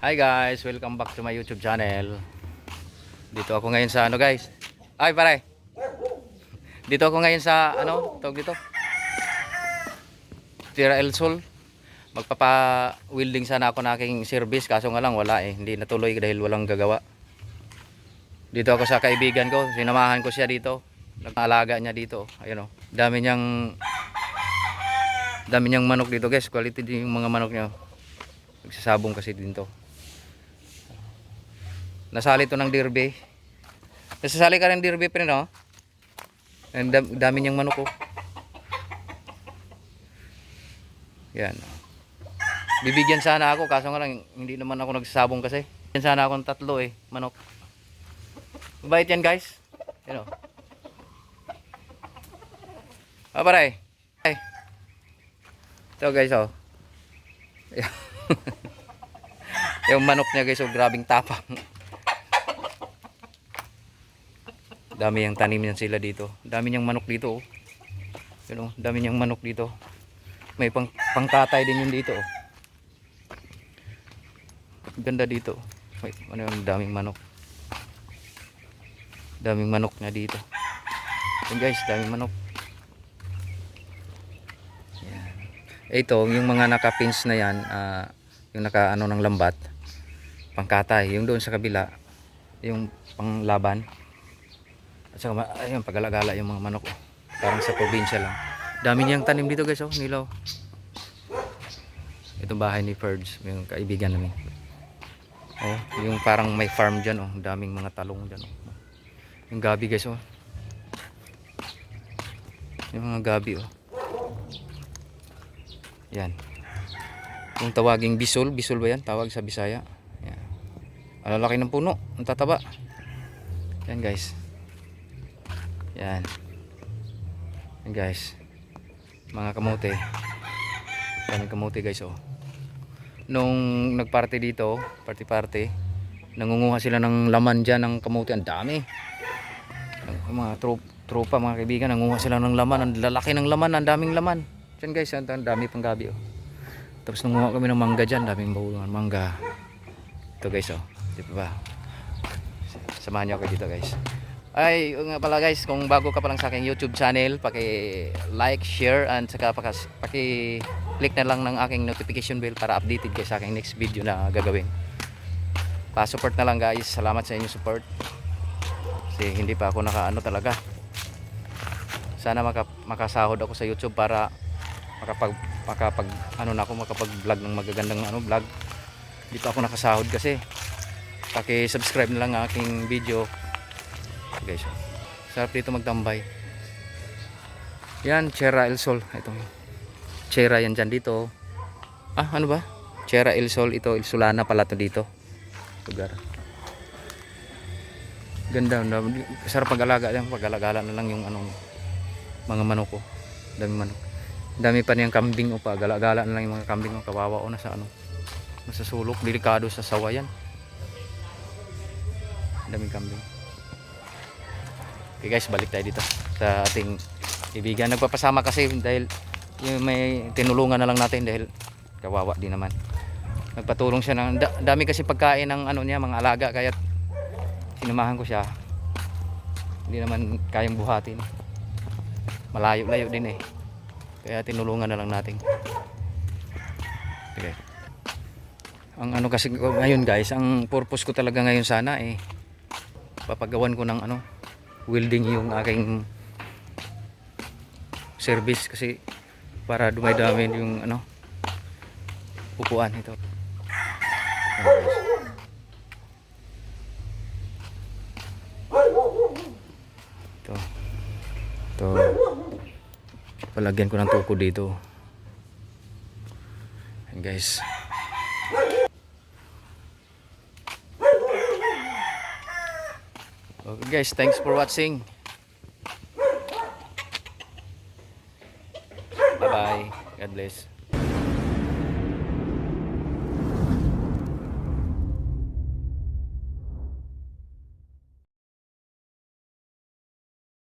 Hi guys, welcome back to my YouTube channel. Dito ako ngayon sa ano guys. Ay pare. Dito ako ngayon sa ano, tawag dito. Tira El Sol. Magpapa-welding sana ako ng aking service kaso nga lang wala eh. Hindi natuloy dahil walang gagawa. Dito ako sa kaibigan ko, sinamahan ko siya dito. Nag-aalaga niya dito. Ayun oh. Dami niyang manok dito guys. Quality din yung mga manok niya. Nagsasabong kasi dito. Nasali to ng derby. Nasasali ka ng derby pa rin, no? Ang dami niyang manok, oh. Yan. Bibigyan sana ako, kaso nga lang, hindi naman ako nagsasabong kasi. Bibigyan sana ako ng 3 eh, manok. Mabait yan, guys. Yan, oh. Ah, pare. Ay. Ito, guys, oh. Yung manok niya, guys, oh, grabing tapang. Dami yung tanim niyan sila dito. Dami niyang manok dito, oh. Yun, oh, dami niyang manok dito. May pangtatay din yun dito, oh. Ganda dito. May ano yung daming manok. Daming manok na dito. Yun guys, daming manok. Yan. Ito, yung mga naka-pins na yan, yung naka ano ng lambat, pangkatay. Yung doon sa kabila, yung panglaban. At saka, ayun, pagalagala yung mga manok, oh. Parang sa probinsya lang. Dami niyang tanim dito guys, oh, nilaw. Itong bahay ni Ferds, yung kaibigan namin. Oh, yung parang may farm dyan, oh. Daming mga talong dyan, oh. Yung gabi guys, oh. Yung mga gabi, oh. Yan. Yung tawaging bisol, bisol ba yan? Tawag sa Bisaya. Yan. Alalaki ng puno, ang tataba. Yan guys. Yan. Yan guys. Mga kamote. Daming kamote guys, oh. Nung nagparty dito, party, nangunguha sila ng laman dyan ng kamote. Ang dami. Mga tropa, mga kaibigan, nangunguha sila ng laman. Ang lalaki ng laman, ang daming laman. Dyan guys, ang dami pang gabi, oh. Tapos nangunguha kami ng mangga dyan. Daming bahulungan mangga. Ito guys, oh. Di ba? Samahan niyo ako dito guys. Ay, nga pala guys, kung bago ka pa lang sa aking YouTube channel, paki-like, share, and saka paki-click na lang ng aking notification bell para updated kayo sa aking next video na gagawin. Pa-support na lang guys. Salamat sa inyong support. Kasi hindi pa ako nakaano talaga. Sana makasahod ako sa YouTube para makapag-vlog ng magagandang vlog. Hindi pa ako nakasahod kasi. Paki-subscribe na lang ang aking video. Guys, sarap dito magtambay. Yan, Tira El Sol. Ito, Tira yan dyan dito. Ah, ano ba? Tira El Sol. Ito, El Solana pala to dito. Lugar. Ganda. Sarap pag-alaga yan. Pag-alagala na lang yung mga manok ko. Dami manok. Dami pa niyang kambing o pag-alagala na lang yung mga kambing. Kawawa o nasa nasa sulok. Delikado sa sawa yan. Daming kambing. Okay guys, balik tayo dito sa ating kaibigan. Nagpapasama kasi dahil yung may tinulungan na lang natin dahil kawawa din naman. Nagpatulong siya ng dami kasi pagkain ng niya, mga alaga, kaya sinamahan ko siya. Hindi naman kayang buhatin. Malayo-layo din eh. Kaya tinulungan na lang natin. Okay. Ang kasi ngayon guys, ang purpose ko talaga ngayon sana eh papagawan ko ng welding yung aking service kasi para dumay-dami yung upuan ito. Ito palagyan ko ng tuko dito. And guys, okay guys, thanks for watching. Bye bye. God bless.